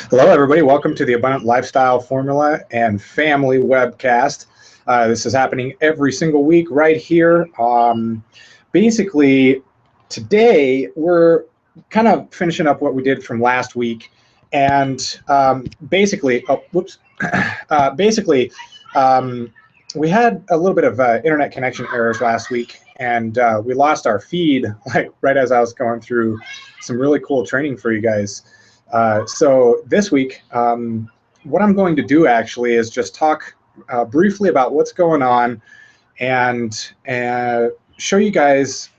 Hello, everybody. Welcome to the Abundant Lifestyle Formula and Family webcast. This is happening every single week right here. Basically, today we're kind of finishing up what we did from last week, and basically, we had a little bit of internet connection errors last week, and we lost our feed like right as I was going through some really cool training for you guys. So this week, what I'm going to do actually is just talk briefly about what's going on and show you guys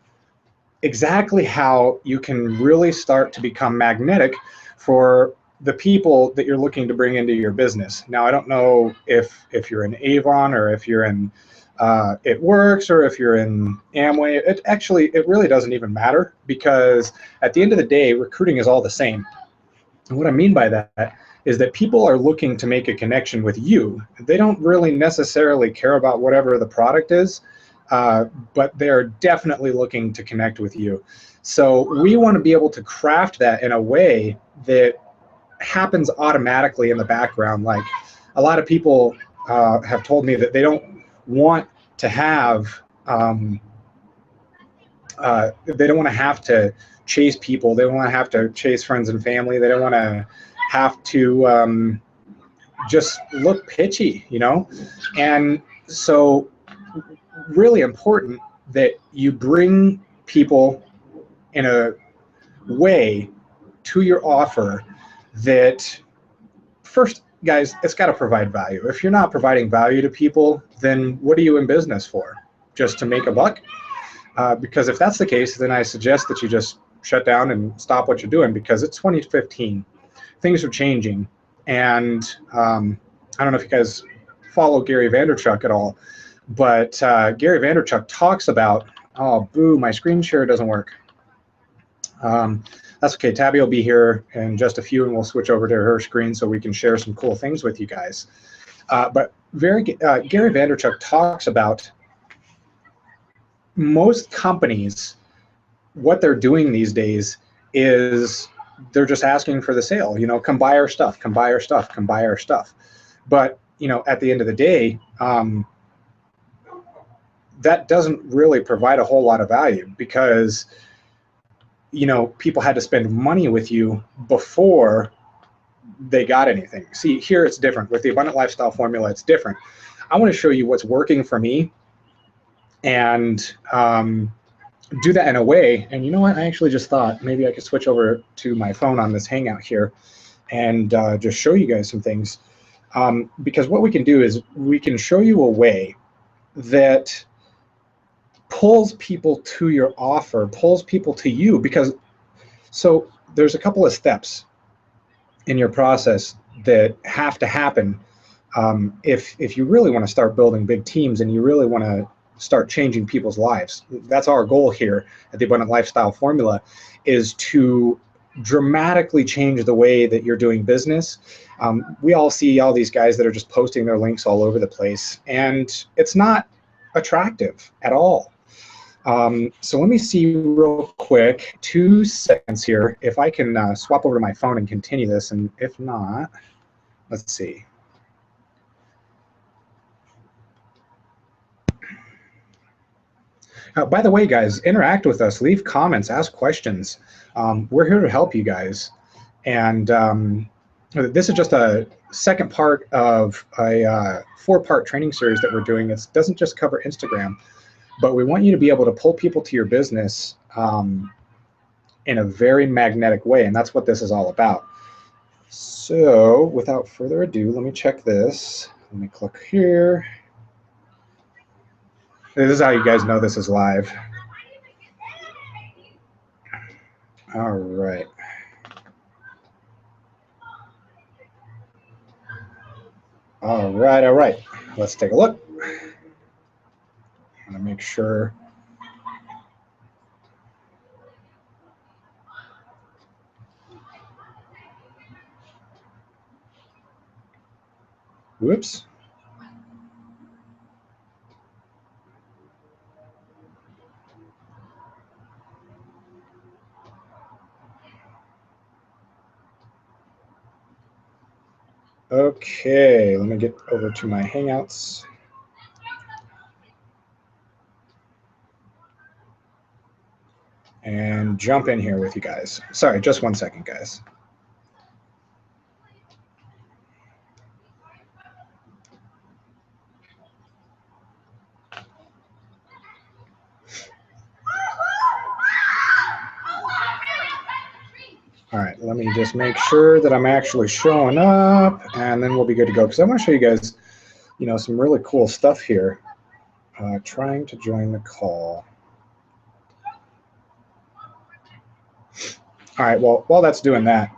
exactly how you can really start to become magnetic for the people that you're looking to bring into your business. Now, I don't know if you're in Avon or if you're in It Works or if you're in Amway. It really doesn't even matter, because at the end of the day, recruiting is all the same. And what I mean by that is that people are looking to make a connection with you. They don't really necessarily care about whatever the product is, but they're definitely looking to connect with you. So we want to be able to craft that in a way that happens automatically in the background. Like, a lot of people have told me that they don't want to have they don't want to have to chase people. They don't want to have to chase friends and family. They don't want to have to just look pitchy, you know? And so really important that you bring people in a way to your offer that, first, guys, it's got to provide value. If you're not providing value to people, then what are you in business for? Just to make a buck? Because if that's the case, then I suggest that you just shut down and stop what you're doing, because it's 2015. Things are changing. And I don't know if you guys follow Gary Vaynerchuk at all, but Gary Vaynerchuk talks about, oh, boo, my screen share doesn't work. That's okay. Tabby will be here in just a few, and we'll switch over to her screen so we can share some cool things with you guys. But Gary Vaynerchuk talks about most companies, what they're doing these days is they're just asking for the sale. You know, come buy our stuff, come buy our stuff, come buy our stuff. But, you know, at the end of the day, that doesn't really provide a whole lot of value, because, you know, people had to spend money with you before they got anything. See, here it's different. With the Abundant Lifestyle Formula, it's different. I want to show you what's working for me, and do that in a way. And you know what? I actually just thought maybe I could switch over to my phone on this Hangout here and just show you guys some things. Because what we can do is we can show you a way that pulls people to your offer, pulls people to you. Because so there's a couple of steps in your process that have to happen if you really want to start building big teams and you really want to start changing people's lives. That's our goal here at the Abundant Lifestyle Formula, is to dramatically change the way that you're doing business. We all see all these guys that are just posting their links all over the place, and it's not attractive at all. So let me see real quick, 2 seconds here, if I can swap over to my phone and continue this, and if not, let's see. By the way, guys, interact with us, leave comments, ask questions. We're here to help you guys. And this is just a second part of a 4-part training series that we're doing. It doesn't just cover Instagram, but we want you to be able to pull people to your business in a very magnetic way, and that's what this is all about. So without further ado, let me check this. Let me click here. This is how you guys know this is live. All right. All right. Let's take a look. I'm gonna make sure. Whoops. Okay, let me get over to my Hangouts. And jump in here with you guys. Sorry, just one second, guys. All right, let me just make sure that I'm actually showing up, and then we'll be good to go. Because I want to show you guys, some really cool stuff here. Trying to join the call. All right, well, while that's doing that,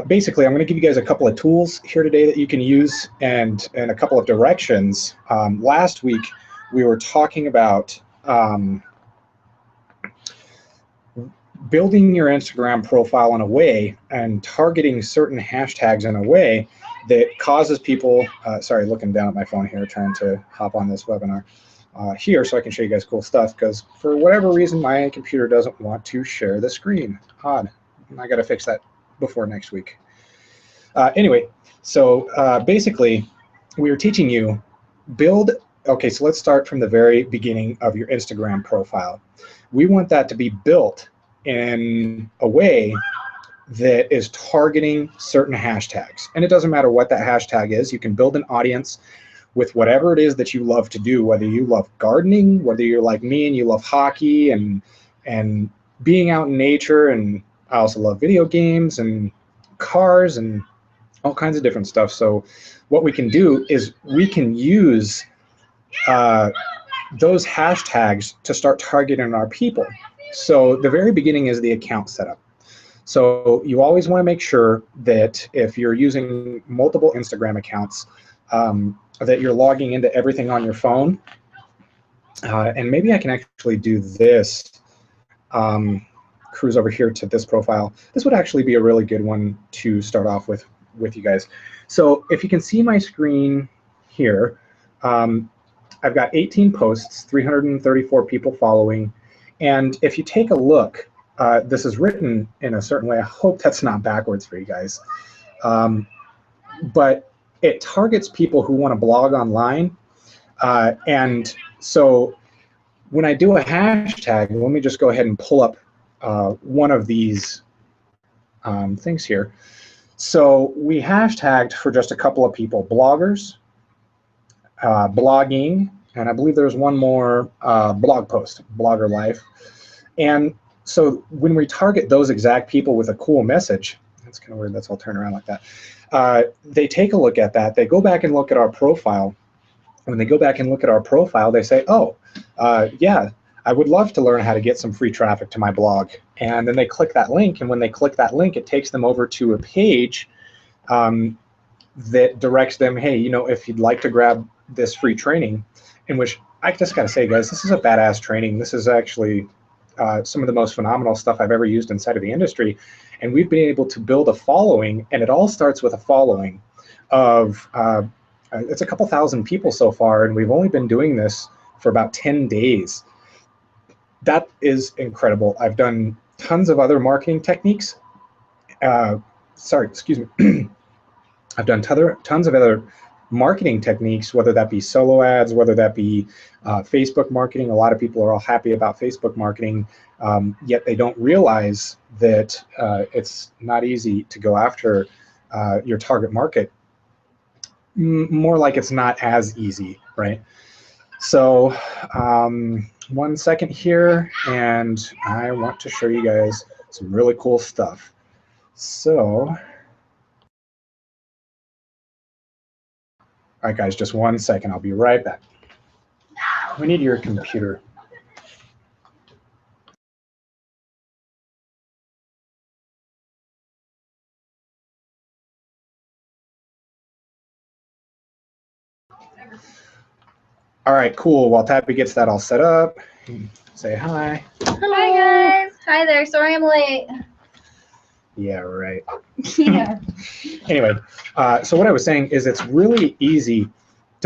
basically, I'm going to give you guys a couple of tools here today that you can use, and a couple of directions. Last week, we were talking about building your Instagram profile in a way and targeting certain hashtags in a way that causes people, sorry, looking down at my phone here, trying to hop on this webinar here so I can show you guys cool stuff, because for whatever reason, my computer doesn't want to share the screen. Odd. I got to fix that before next week. Anyway, so basically, we were teaching you okay, so let's start from the very beginning of your Instagram profile. We want that to be built in a way that is targeting certain hashtags. And it doesn't matter what that hashtag is. You can build an audience with whatever it is that you love to do, whether you love gardening, whether you're like me and you love hockey and being out in nature, and I also love video games and cars and all kinds of different stuff. So what we can do is we can use those hashtags to start targeting our people. So the very beginning is the account setup. So you always want to make sure that if you're using multiple Instagram accounts, that you're logging into everything on your phone. And maybe I can actually do this. Cruise over here to this profile. This would actually be a really good one to start off with you guys. So if you can see my screen here, I've got 18 posts, 334 people following. And if you take a look, this is written in a certain way. I hope that's not backwards for you guys. But it targets people who want to blog online. And so when I do a hashtag, let me just go ahead and pull up one of these things here. So we hashtagged for just a couple of people: bloggers, blogging, and I believe there's one more, blog post, blogger life. And so when we target those exact people with a cool message, that's kind of weird, that's all turned around like that. They take a look at that, they go back and look at our profile. When they go back and look at our profile, they say, oh, yeah, I would love to learn how to get some free traffic to my blog. And then they click that link, and when they click that link, it takes them over to a page that directs them, hey, if you'd like to grab this free training, in which I just got to say, guys, this is a badass training. This is actually some of the most phenomenal stuff I've ever used inside of the industry. And we've been able to build a following, and it all starts with a following of, it's a couple thousand people so far, and we've only been doing this for about 10 days. That is incredible. I've done tons of other marketing techniques. Sorry, excuse me. I've done tons of other marketing techniques, whether that be solo ads, whether that be Facebook marketing. A lot of people are all happy about Facebook marketing, yet they don't realize that it's not easy to go after your target market. More like it's not as easy, right? So 1 second here, and I want to show you guys some really cool stuff. So, all right, guys, just 1 second. I'll be right back. We need your computer. All right, cool. While Tappy gets that all set up, say hi. Hello. Hi, guys. Hi there. Sorry I'm late. Yeah, right. Yeah. Anyway, so what I was saying is it's really easy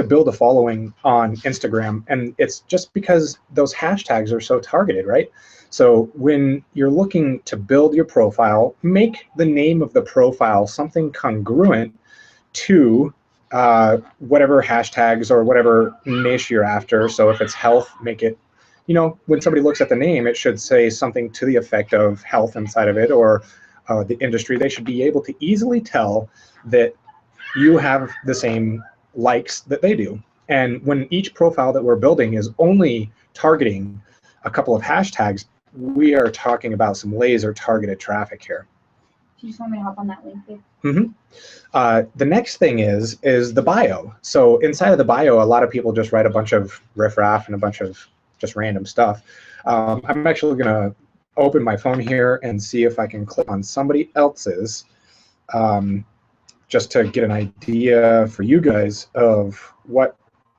to build a following on Instagram, and it's just because those hashtags are so targeted, right? So when you're looking to build your profile, make the name of the profile something congruent to whatever hashtags or whatever niche you're after. So if it's health, make it, when somebody looks at the name, it should say something to the effect of health inside of it, or the industry. They should be able to easily tell that you have the same likes that they do. And when each profile that we're building is only targeting a couple of hashtags, we are talking about some laser targeted traffic here. Do you just want me to hop on that link, babe? Mm-hmm. The next thing is the bio. So inside of the bio, a lot of people just write a bunch of riffraff and a bunch of just random stuff. I'm actually going to open my phone here and see if I can click on somebody else's, just to get an idea for you guys of what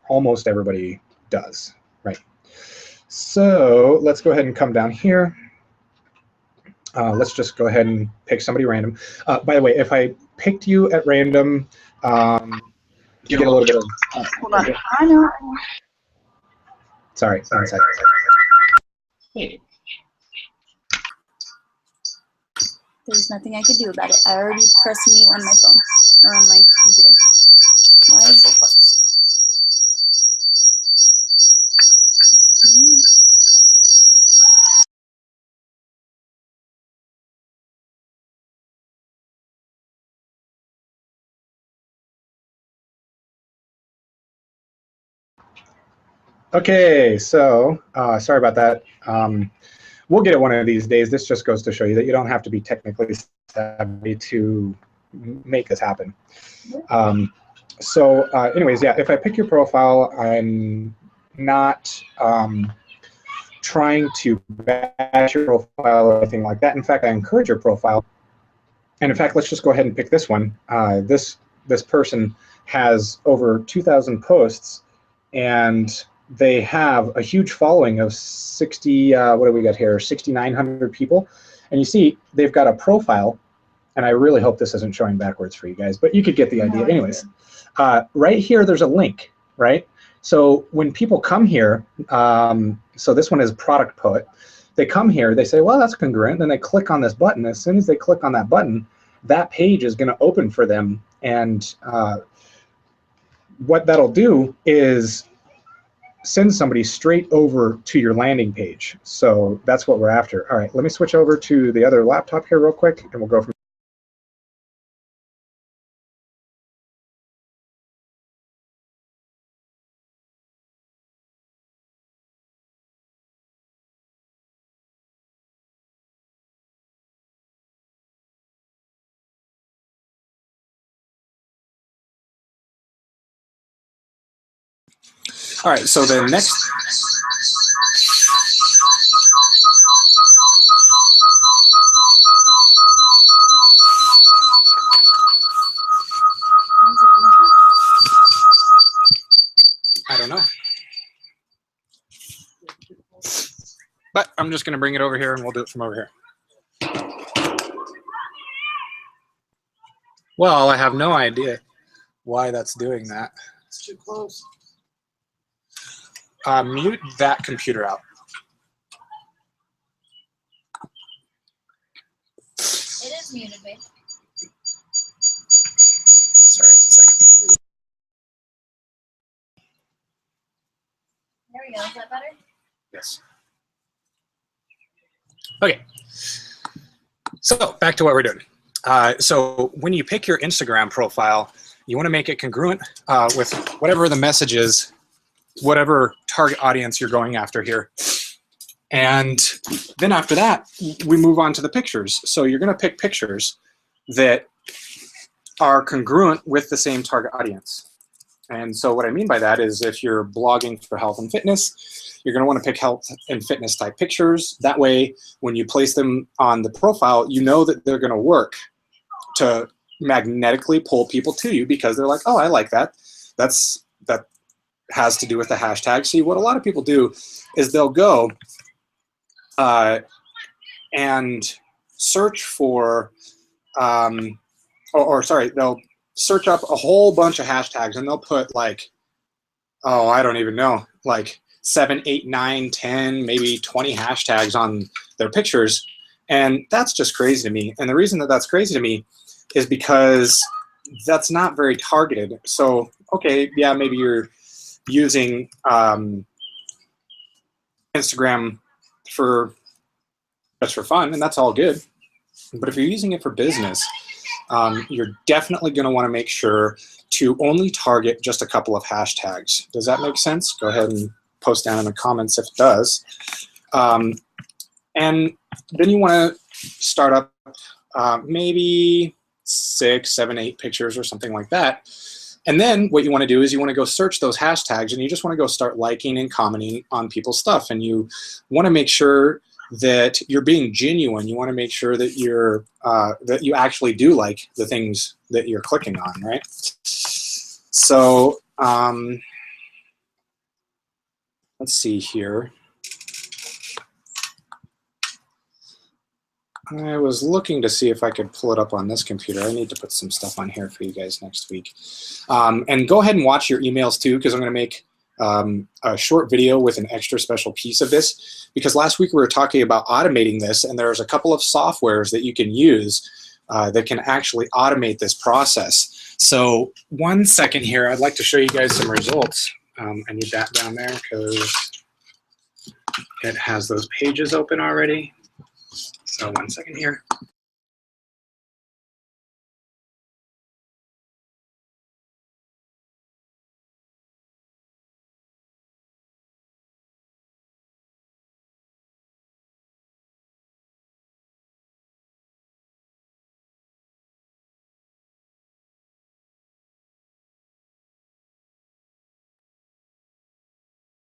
almost everybody does, right? So let's go ahead and come down here. Let's just go ahead and pick somebody random. By the way, if I picked you at random, you get a little bit of... Hold on. I know. Sorry. Hey. There's nothing I could do about it. I already pressed mute on my phone, or on my computer. Why is both buttons? Okay, so sorry about that. We'll get it one of these days. This just goes to show you that you don't have to be technically savvy to make this happen. Anyways, yeah, if I pick your profile, I'm not trying to bash your profile or anything like that. In fact, I encourage your profile. And in fact, let's just go ahead and pick this one. This person has over 2,000 posts, and they have a huge following of 60, what do we got here, 6,900 people. And you see, they've got a profile, and I really hope this isn't showing backwards for you guys, but you could get the idea. Anyways, right here, there's a link, right? So when people come here, so this one is Product Poet, they come here, they say, well, that's congruent, then they click on this button. As soon as they click on that button, that page is gonna open for them, and what that'll do is send somebody straight over to your landing page. So that's what we're after. All right, let me switch over to the other laptop here real quick, and we'll go from All right, so the next... I don't know. But I'm just going to bring it over here, and we'll do it from over here. Well, I have no idea why that's doing that. It's too close. Mute that computer out. It is muted, babe. Sorry, 1 second. There we go. Is that better? Yes. Okay. So back to what we're doing. So when you pick your Instagram profile, you want to make it congruent with whatever the message is, whatever target audience you're going after here. And then after that, we move on to the pictures. So you're going to pick pictures that are congruent with the same target audience. And so what I mean by that is if you're blogging for health and fitness, you're going to want to pick health and fitness type pictures. That way, when you place them on the profile, you know that they're going to work to magnetically pull people to you because they're like, oh, I like that. That has to do with the hashtag. See, what a lot of people do is they'll go and search for, they'll search up a whole bunch of hashtags, and they'll put like oh, I don't even know, like 7, 8, 9, 10, maybe 20 hashtags on their pictures. And that's just crazy to me. And the reason that that's crazy to me is because that's not very targeted. So, okay, yeah, maybe you're using Instagram for just for fun, and that's all good. But if you're using it for business, you're definitely going to want to make sure to only target just a couple of hashtags. Does that make sense? Go ahead and post down in the comments if it does. And then you want to start up maybe 6, 7, 8 pictures or something like that. And then what you want to do is you want to go search those hashtags, and you just want to go start liking and commenting on people's stuff. And you want to make sure that you're being genuine. You want to make sure that you're that you actually do like the things that you're clicking on, right? So let's see here. I was looking to see if I could pull it up on this computer. I need to put some stuff on here for you guys next week. And go ahead and watch your emails too, because I'm going to make a short video with an extra special piece of this. Because last week we were talking about automating this, and there's a couple of softwares that you can use that can actually automate this process. So 1 second here, I'd like to show you guys some results. I need that down there because it has those pages open already. So 1 second here.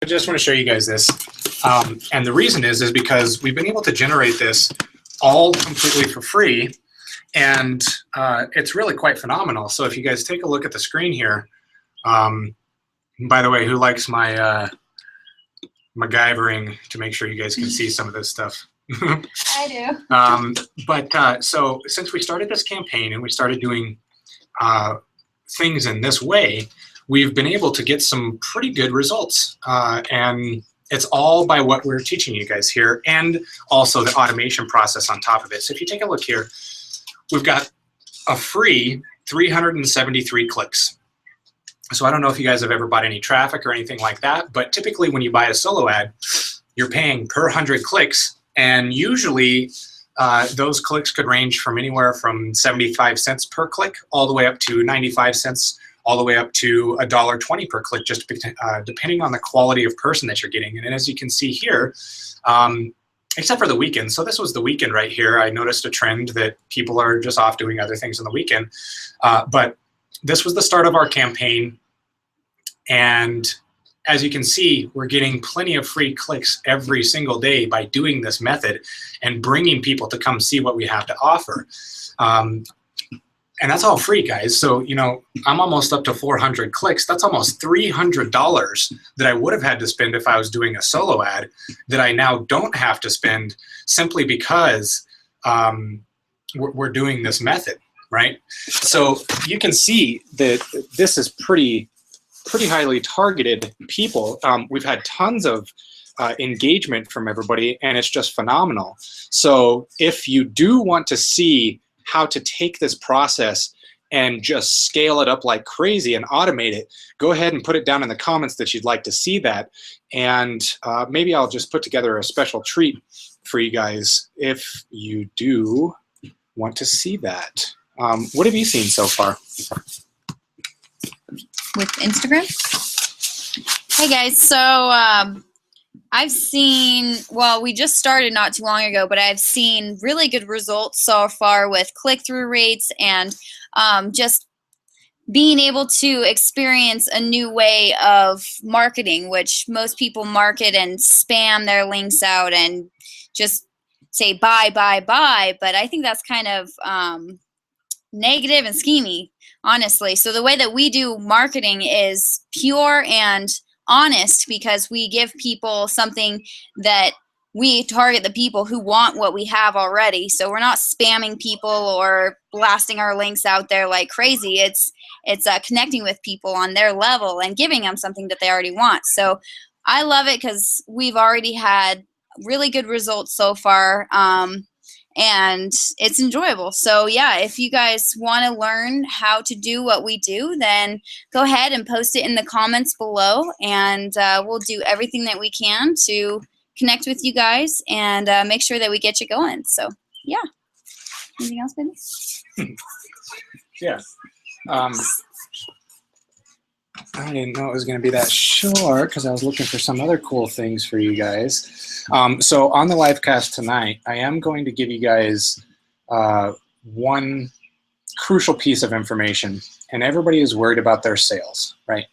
I just want to show you guys this. And the reason is because we've been able to generate this all completely for free, and it's really quite phenomenal. So if you guys take a look at the screen here, by the way, who likes my MacGyvering to make sure you guys can see some of this stuff? I do. So since we started this campaign and we started doing things in this way, we've been able to get some pretty good results. And it's all by what we're teaching you guys here, and also the automation process on top of it. So if you take a look here, we've got a free 373 clicks. So I don't know if you guys have ever bought any traffic or anything like that, but typically when you buy a solo ad, you're paying per 100 clicks, and usually those clicks could range from anywhere from 75 cents per click all the way up to 95 cents, all the way up to $1.20 per click, just depending on the quality of person that you're getting. And as you can see here, except for the weekend, so this was the weekend right here, I noticed a trend that people are just off doing other things on the weekend. But this was the start of our campaign, and as you can see, we're getting plenty of free clicks every single day by doing this method and bringing people to come see what we have to offer. And that's all free, guys. So, you know, I'm almost up to 400 clicks. That's almost $300 that I would have had to spend if I was doing a solo ad that I now don't have to spend simply because we're doing this method, right? So you can see that this is pretty highly targeted people. We've had tons of engagement from everybody, and it's just phenomenal. So if you do want to see how to take this process and just scale it up like crazy and automate it, go ahead and put it down in the comments that you'd like to see that. And maybe I'll just put together a special treat for you guys if you do want to see that. What have you seen so far? With Instagram? Hey guys, so I've seen, well, we just started not too long ago, but I've seen really good results so far with click-through rates and just being able to experience a new way of marketing, which most people market and spam their links out and just say buy, buy, buy. But I think that's kind of negative and schemy, honestly. So the way that we do marketing is pure and honest, because we give people something that we target the people who want what we have already. So we're not spamming people or blasting our links out there like crazy. It's connecting with people on their level and giving them something that they already want. So I love it because we've already had really good results so far, and it's enjoyable. So yeah, if you guys want to learn how to do what we do, then go ahead and post it in the comments below, and we'll do everything that we can to connect with you guys and make sure that we get you going. So yeah. Anything else, baby? Yeah. I didn't know it was going to be that short because I was looking for some other cool things for you guys. So on the live cast tonight, I am going to give you guys one crucial piece of information. And everybody is worried about their sales, right?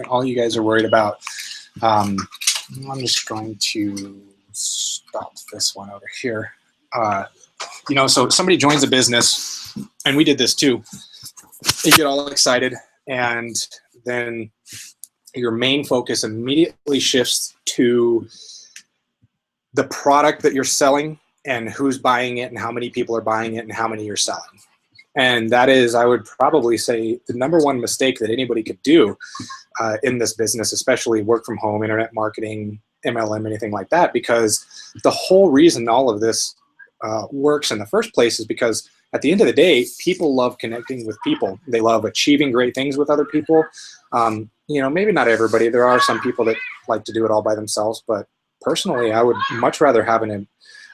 All you guys are worried about. I'm just going to stop this one over here. You know, so somebody joins a business, and we did this too. You get all excited, and then your main focus immediately shifts to the product that you're selling and who's buying it and how many people are buying it and how many you're selling. And that is, I would probably say, the number one mistake that anybody could do in this business, especially work from home, internet marketing, MLM, anything like that, because the whole reason all of this works in the first place is because at the end of the day, people love connecting with people. They love achieving great things with other people. You know, maybe not everybody. There are some people that like to do it all by themselves, but personally, I would much rather have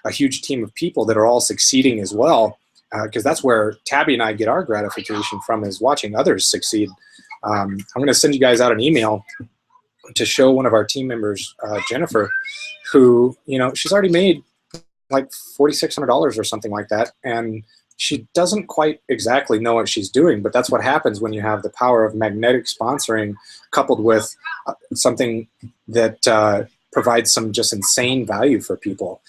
a huge team of people that are all succeeding as well, because that's where Tabby and I get our gratification from, is watching others succeed. I'm going to send you guys out an email to show one of our team members, Jennifer, who, you know, she's already made like $4,600 or something like that, and she doesn't quite exactly know what she's doing, but that's what happens when you have the power of magnetic sponsoring coupled with something that provides some just insane value for people.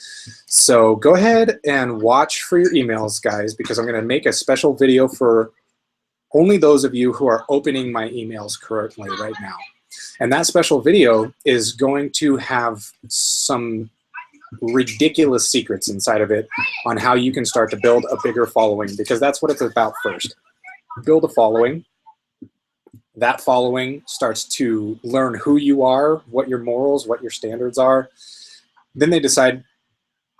So go ahead and watch for your emails, guys, because I'm going to make a special video for only those of you who are opening my emails currently right now. And that special video is going to have some ridiculous secrets inside of it on how you can start to build a bigger following, because that's what it's about first. Build a following. That following starts to learn who you are, what your morals, what your standards are. Then they decide,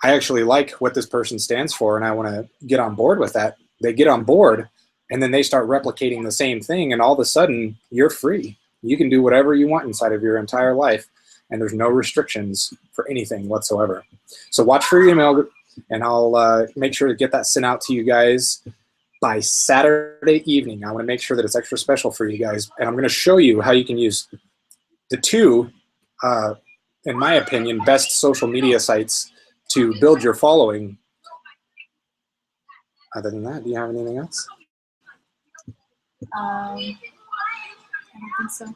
I actually like what this person stands for and I want to get on board with that. They get on board, and then they start replicating the same thing, and all of a sudden you're free. You can do whatever you want inside of your entire life, and there's no restrictions for anything whatsoever. So watch for your email, and I'll make sure to get that sent out to you guys by Saturday evening. I want to make sure that it's extra special for you guys, and I'm going to show you how you can use the two, in my opinion, best social media sites to build your following. Other than that, do you have anything else? I don't think so.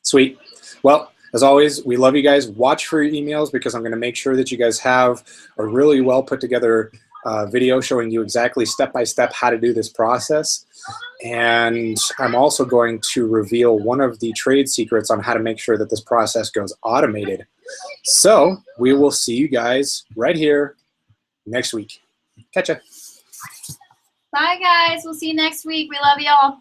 Sweet. Well, as always, we love you guys. Watch for your emails, because I'm going to make sure that you guys have a really well put together video showing you exactly step-by-step how to do this process. And I'm also going to reveal one of the trade secrets on how to make sure that this process goes automated. So we will see you guys right here next week. Catch ya. Bye, guys. We'll see you next week. We love y'all.